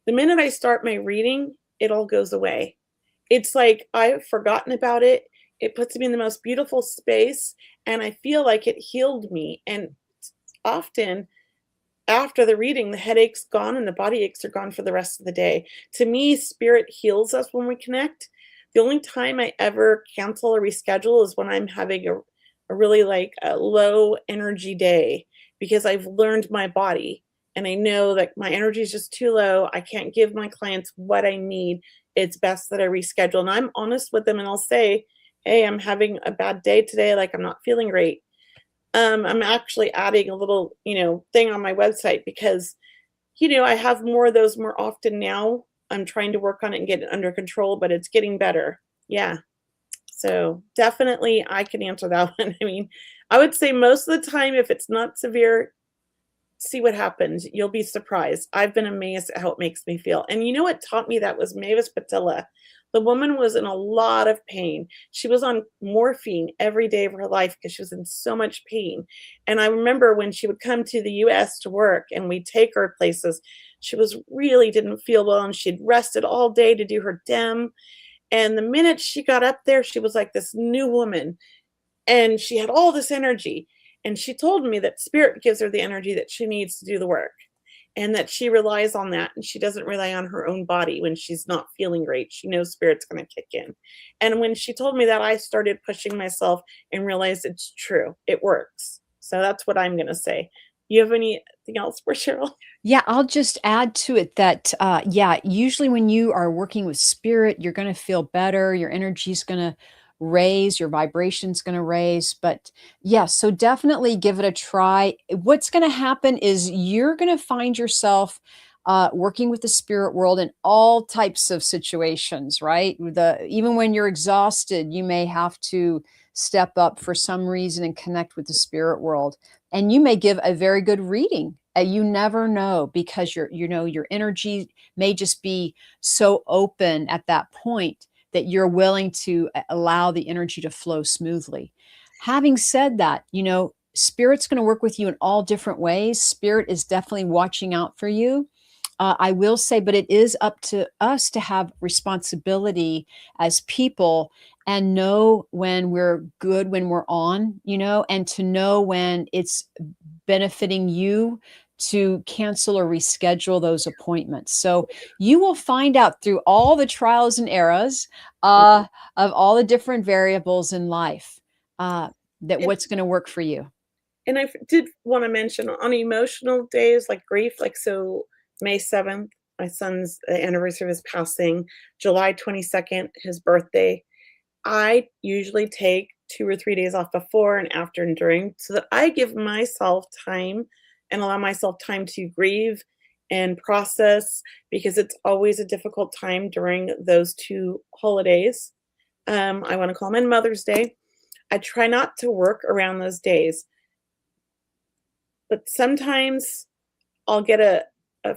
the minute I start my reading, it all goes away. It's like I've forgotten about it. It puts me in the most beautiful space, and I feel like it healed me. And often, after the reading, the headache's gone and the body aches are gone for the rest of the day. To me, spirit heals us when we connect. The only time I ever cancel or reschedule is when I'm having a really like a low energy day, because I've learned my body and I know that my energy is just too low. I can't give my clients what I need. It's best that I reschedule. And I'm honest with them and I'll say, hey, I'm having a bad day today. Like, I'm not feeling great. I'm actually adding a little, thing on my website because, I have more of those more often now. I'm trying to work on it and get it under control, but it's getting better. Yeah. So definitely I can answer that one. I mean, I would say most of the time, if it's not severe, see what happens. You'll be surprised. I've been amazed at how it makes me feel. And you know what taught me that was Mavis Patilla. The woman was in a lot of pain. She was on morphine every day of her life because she was in so much pain. And I remember when she would come to the US to work and we'd take her places, she was really didn't feel well and she'd rested all day to do her DEM. And the minute she got up there, she was like this new woman, and she had all this energy. And she told me that spirit gives her the energy that she needs to do the work, and that she relies on that, and she doesn't rely on her own body when she's not feeling great. She knows spirit's going to kick in. And when she told me that, I started pushing myself and realized it's true. It works. So that's what I'm going to say. You have anything else for Cheryl? Yeah, I'll just add to it that, yeah, usually when you are working with spirit, you're going to feel better. Your energy's going to raise, your vibration's going to raise. But yeah, so definitely give it a try. What's going to happen is you're going to find yourself working with the spirit world in all types of situations, right? Even when you're exhausted, you may have to step up for some reason and connect with the spirit world. And you may give a very good reading. You never know, because your energy may just be so open at that point that you're willing to allow the energy to flow smoothly. Having said that, spirit's going to work with you in all different ways. Spirit is definitely watching out for you. I will say, but it is up to us to have responsibility as people and know when we're good, when we're on, and to know when it's benefiting you to cancel or reschedule those appointments. So you will find out through all the trials and errors of all the different variables in life that And, what's going to work for you. and I did want to mention on emotional days like grief, like so May 7th, my son's anniversary of his passing, July 22nd, his birthday. I usually take 2 or 3 days off before and after and during, so that I give myself time and allow myself time to grieve and process, because it's always a difficult time during those 2 holidays. I want to call them in Mother's Day. I try not to work around those days, but sometimes I'll get a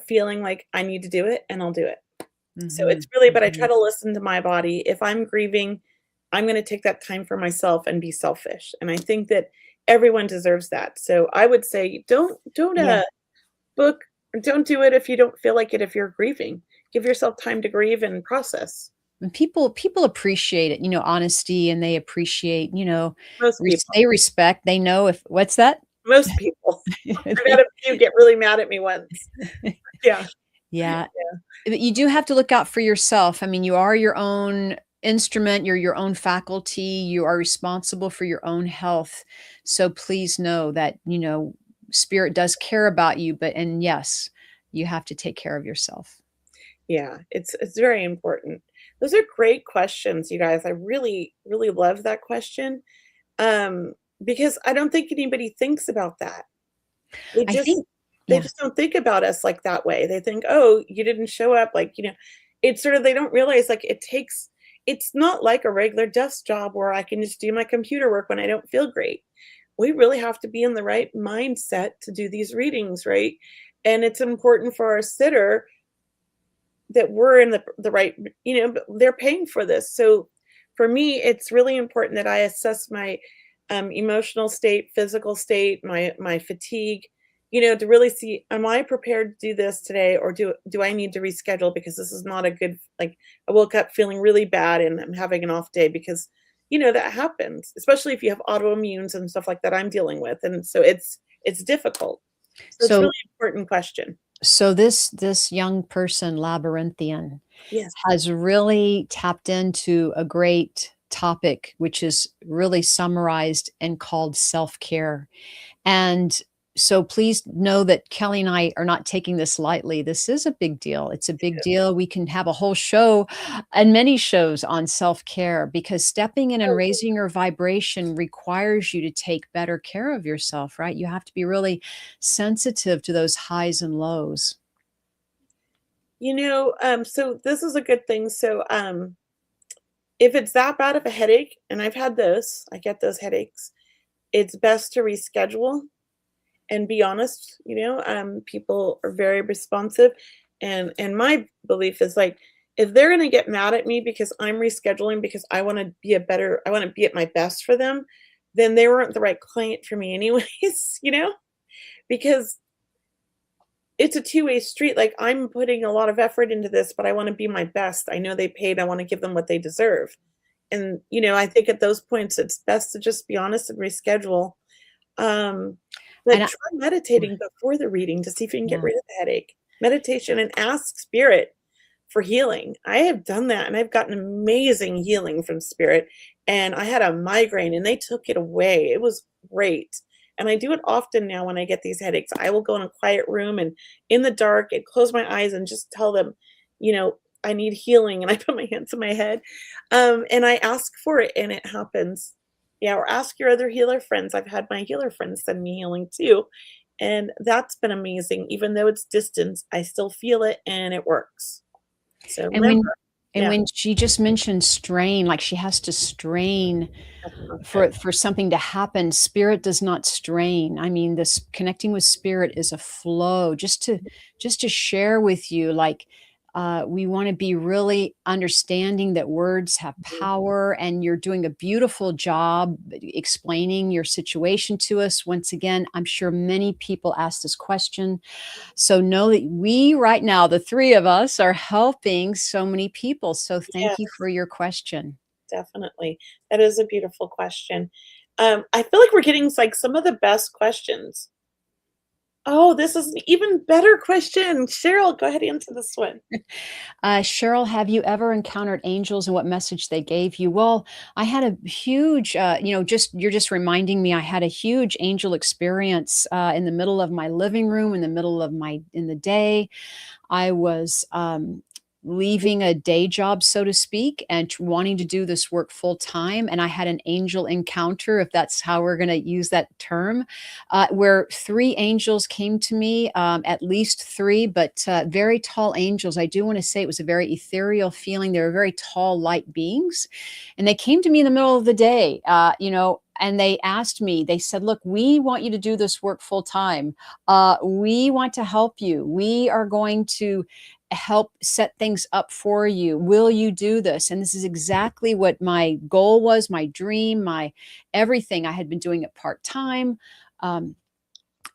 feeling like I need to do it, and I'll do it. So Mhm, it's really, but I try mhm. to listen to my body. If I'm grieving, I'm going to take that time for myself and be selfish. And I think that everyone deserves that. So I would say don't Yeah. book, don't do it if you don't feel like it, if you're grieving. Give yourself time to grieve and process. And people appreciate it, honesty, and they appreciate, Most people. they respect, they know if what's that? Most people. I've had They a few get really mad at me once. Yeah. Yeah. Yeah. But you do have to look out for yourself. I mean, you are your own instrument, you're your own faculty, you are responsible for your own health. So please know that, spirit does care about you, and yes, you have to take care of yourself. Yeah, it's very important. Those are great questions, you guys. I really, really love that question. Um, because I don't think anybody thinks about that. They I just think they yeah. just don't think about us like that way. They think, "Oh, you didn't show up," like, it's sort of, they don't realize, like, it's not like a regular desk job where I can just do my computer work when I don't feel great. We really have to be in the right mindset to do these readings, right? And it's important for our sitter that we're in the right, but they're paying for this. So for me, it's really important that I assess my emotional state, physical state, my fatigue, to really see, am I prepared to do this today, or do I need to reschedule, because this is not a good, like, I woke up feeling really bad and I'm having an off day, because that happens, especially if you have autoimmunes and stuff like that I'm dealing with, and so it's difficult. So it's really So important question. this young person, Labyrinthian, Yes. has really tapped into a great topic, which is really summarized and called self-care. And so please know that Kelly and I are not taking this lightly. This is a big deal. It's a big deal. We can have a whole show and many shows on self-care, because stepping in and raising your vibration requires you to take better care of yourself, right? You have to be really sensitive to those highs and lows. So this is a good thing. So, if it's that bad of a headache, and I've had those, I get those headaches, it's best to reschedule and be honest. People are very responsive, and my belief is, like, if they're gonna get mad at me because I'm rescheduling because I want to be at my best for them, then they weren't the right client for me anyways, because it's a two-way street. Like, I'm putting a lot of effort into this, but I want to be my best. I know they paid. I want to give them what they deserve. And, I think at those points, it's best to just be honest and reschedule. But And I, try meditating before the reading to see if you can get yeah. rid of the headache. Meditation, and ask spirit for healing. I have done that, and I've gotten amazing healing from spirit. And I had a migraine and they took it away. It was great. And I do it often now when I get these headaches. I will go in a quiet room and in the dark and close my eyes and just tell them, I need healing. And I put my hands on my head. And I ask for it and it happens. Yeah, or ask your other healer friends. I've had my healer friends send me healing too. And that's been amazing. Even though it's distance, I still feel it and it works. So And when remember, and yeah, when she just mentioned strain, like she has to strain that's not for good. for something to happen. Spirit does not strain. I mean, this connecting with spirit is a flow. Just to share with you, like we want to be really understanding that words have Mhm. power, and you're doing a beautiful job explaining your situation to us. Once again, I'm sure many people ask this question, so know that we right now, the three of us, are helping so many people. So Yeah, thank you for your question. definitely. That is a beautiful question. I feel like we're getting like some of the best questions. Oh, this is an even better question. Cheryl, go ahead and answer this one. Cheryl, have you ever encountered angels and what message they gave you? Well, I had a huge, you're just reminding me, I had a huge angel experience in the middle of my living room, in the middle of in the day. I was leaving a day job, so to speak, and wanting to do this work full time. And I had an angel encounter, if that's how we're going to use that term, where three angels came to me, at least three, but very tall angels. I do want to say it was a very ethereal feeling. They were very tall, light beings. And they came to me in the middle of the day, and they asked me, they said, look, we want you to do this work full time. We want to help you. We are going to help set things up for you. Will you do this? And this is exactly what my goal was, my dream, my everything. I had been doing it part time. Um,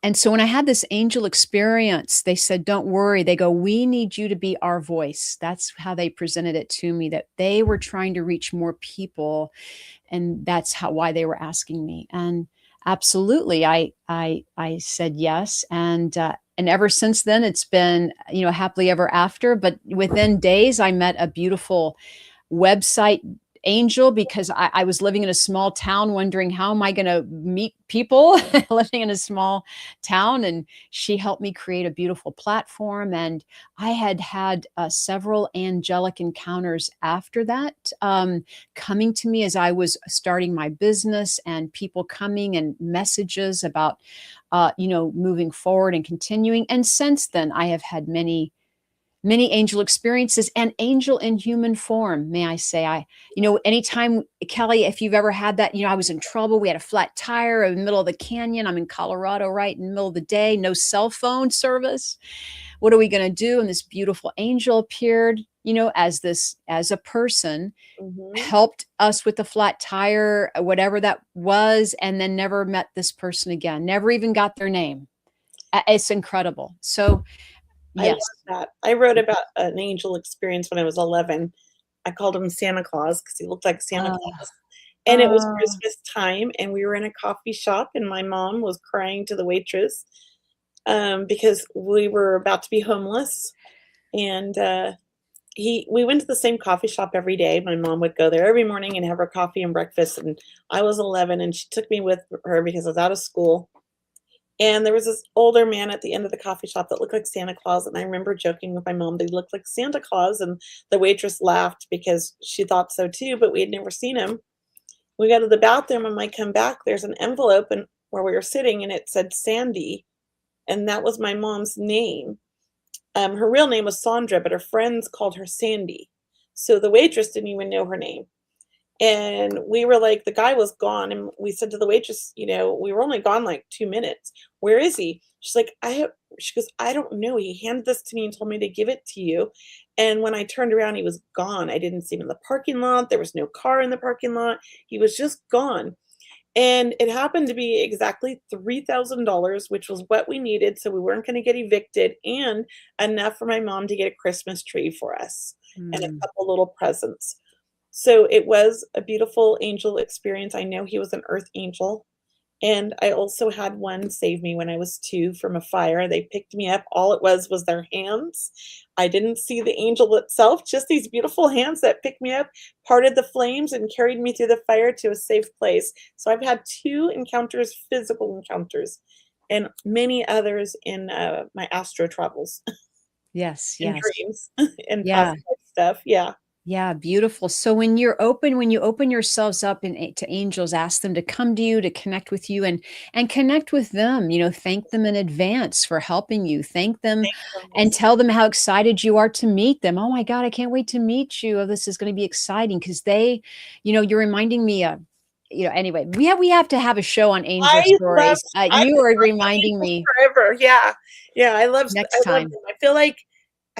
and so when I had this angel experience, they said, don't worry. They go, we need you to be our voice. That's how they presented it to me, that they were trying to reach more people, and that's why they were asking me. And absolutely, I said yes. And ever since then, it's been, happily ever after. But within days, I met a beautiful website angel, because I was living in a small town wondering, how am I going to meet people living in a small town? And she helped me create a beautiful platform. And I had several angelic encounters after that, coming to me as I was starting my business, and people coming and messages about, moving forward and continuing. And since then, I have had many angel experiences, and angel in human form, may I say. Anytime, Kelley, if you've ever had that, I was in trouble. We had a flat tire in the middle of the canyon. I'm in Colorado, right in the middle of the day, no cell phone service. What are we going to do? And this beautiful angel appeared, as a person, Hmm. helped us with the flat tire, whatever that was, and then never met this person again, never even got their name. It's incredible. So, I love yes. that. I wrote about an angel experience when I was 11. I called him Santa Claus because he looked like Santa Uh, Claus. And it was uh, Christmas time, and we were in a coffee shop, and my mom was crying to the waitress because we were about to be homeless. And we went to the same coffee shop every day. My mom would go there every morning and have her coffee and breakfast. And I was 11, and she took me with her because I was out of school. And there was this older man at the end of the coffee shop that looked like Santa Claus, and I remember joking with my mom that he looked like Santa Claus, and the waitress laughed because she thought so too, but we had never seen him. We go to the bathroom, and when I come back, there's an envelope and where we were sitting, and it said Sandy, and that was my mom's name. Her real name was Sandra, but her friends called her Sandy. So the waitress didn't even know her name. And we were like, the guy was gone. And we said to the waitress, we were only gone like 2 minutes. Where is he? She's like, she goes, I don't know. He handed this to me and told me to give it to you. And when I turned around, he was gone. I didn't see him in the parking lot. There was no car in the parking lot. He was just gone. And it happened to be exactly $3,000, which was what we needed, so we weren't gonna get evicted, and enough for my mom to get a Christmas tree for us and a Mm. couple little presents. So it was a beautiful angel experience. I know he was an earth angel. And I also had one save me when I was 2 from a fire. They picked me up. All it was their hands. I didn't see the angel itself, just these beautiful hands that picked me up, parted the flames, and carried me through the fire to a safe place. So I've had 2 encounters, physical encounters, and many others in, my astro travels Yes, and yes. dreams and past Yeah. life stuff. Yeah. Yeah, beautiful. So when you open yourselves up to angels, ask them to come to you, to connect with you, and connect with them. Thank them in advance for helping you. Thank them and Thankfulness. tell them how excited you are to meet them. Oh my God, I can't wait to meet you. Oh, this is going to be exciting because you're reminding me of, anyway, we have to have a show on angel I love stories. I You are love reminding angels me forever. Yeah. Yeah, next I love time. them.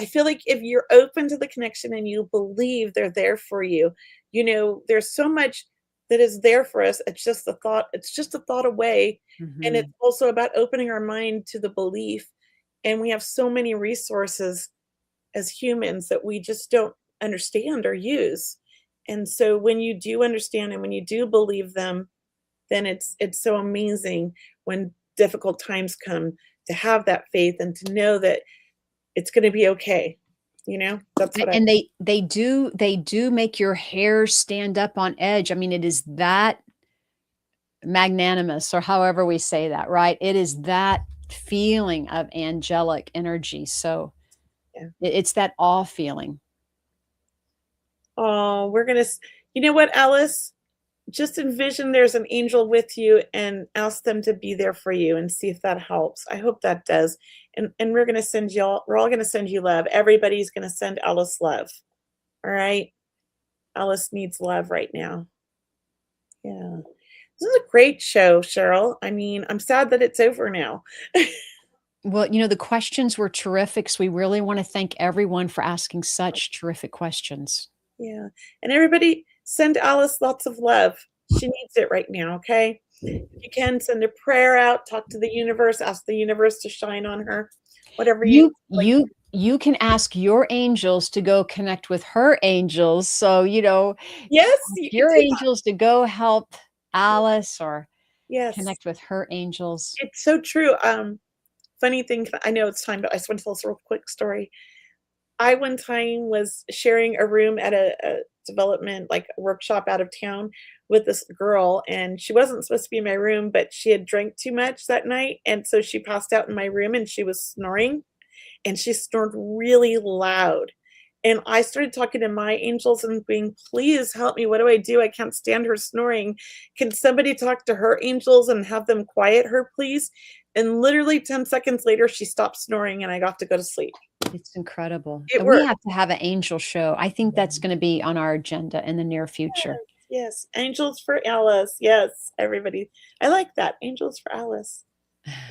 I feel like if you're open to the connection and you believe they're there for you, there's so much that is there for us. It's just a thought away. And it's Mhm. also about opening our mind to the belief. And we have so many resources as humans that we just don't understand or use. And so when you do understand and when you do believe them, then it's so amazing when difficult times come to have that faith and to know that it's gonna be okay, That's what I And they do make your hair stand up on edge. I mean, it is that magnanimous, or however we say that, right? It is that feeling of angelic energy. So yeah. it's that awe feeling. Oh, we're gonna s you know what, Alice? Just envision there's an angel with you and ask them to be there for you and see if that helps. I hope that does. And we're all gonna send you love. Everybody's gonna send Alice love. All right? Alice needs love right now. Yeah. This is a great show, Cheryl. I mean, I'm sad that it's over now. Well, the questions were terrific. So we really want to thank everyone for asking such terrific questions. Yeah. And everybody send Alice lots of love. She needs it right now, okay? If you can, send a prayer out, talk to the universe, ask the universe to shine on her. Whatever you You like. you you can ask your angels to go connect with her angels. So, Yes, ask you can your do that. angels to go help Alice or Yes. connect with her angels. It's so true. Funny thing, I know it's time, but I just want to tell this real quick story. I one time was sharing a room at a development, like a workshop out of town with this girl, and she wasn't supposed to be in my room, but she had drank too much that night, and so she passed out in my room and she was snoring, and she snored really loud. And I started talking to my angels and being, please help me. What do I do? I can't stand her snoring. Can somebody talk to her angels and have them quiet her, please? And literally 10 seconds later, she stopped snoring and I got to go to sleep. It's incredible. It And we worked. have to have an angel show. I think that's gonna be on our agenda in the near future. Yes. Angels for Alice. Yes, everybody. I like that. Angels for Alice.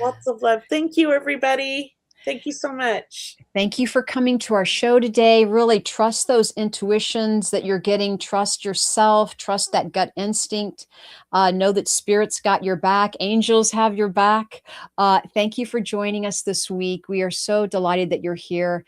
Lots of love. Thank you, everybody. Thank you so much. Thank you for coming to our show today. Really trust those intuitions that you're getting. Trust yourself. Trust that gut instinct. Know that spirit's got your back. Angels have your back. Thank you for joining us this week. We are so delighted that you're here.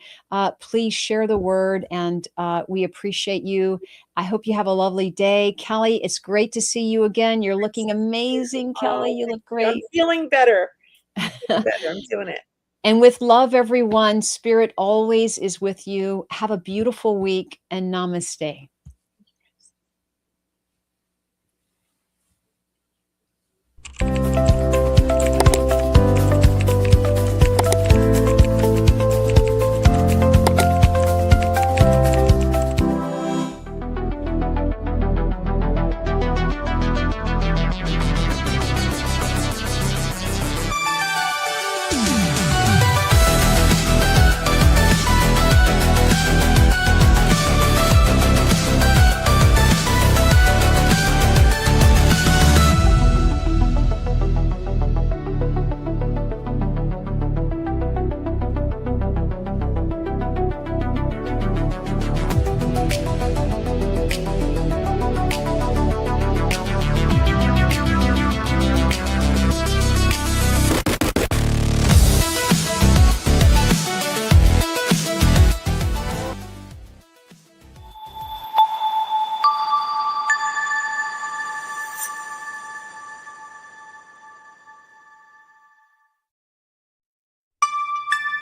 Please share the word, and we appreciate you. I hope you have a lovely day. Kelley, it's great to see you again. You're looking amazing, Kelley. Oh, You thank look you. I'm great. feeling better. I'm feeling better. I'm doing it. And with love, everyone, spirit always is with you. Have a beautiful week and namaste.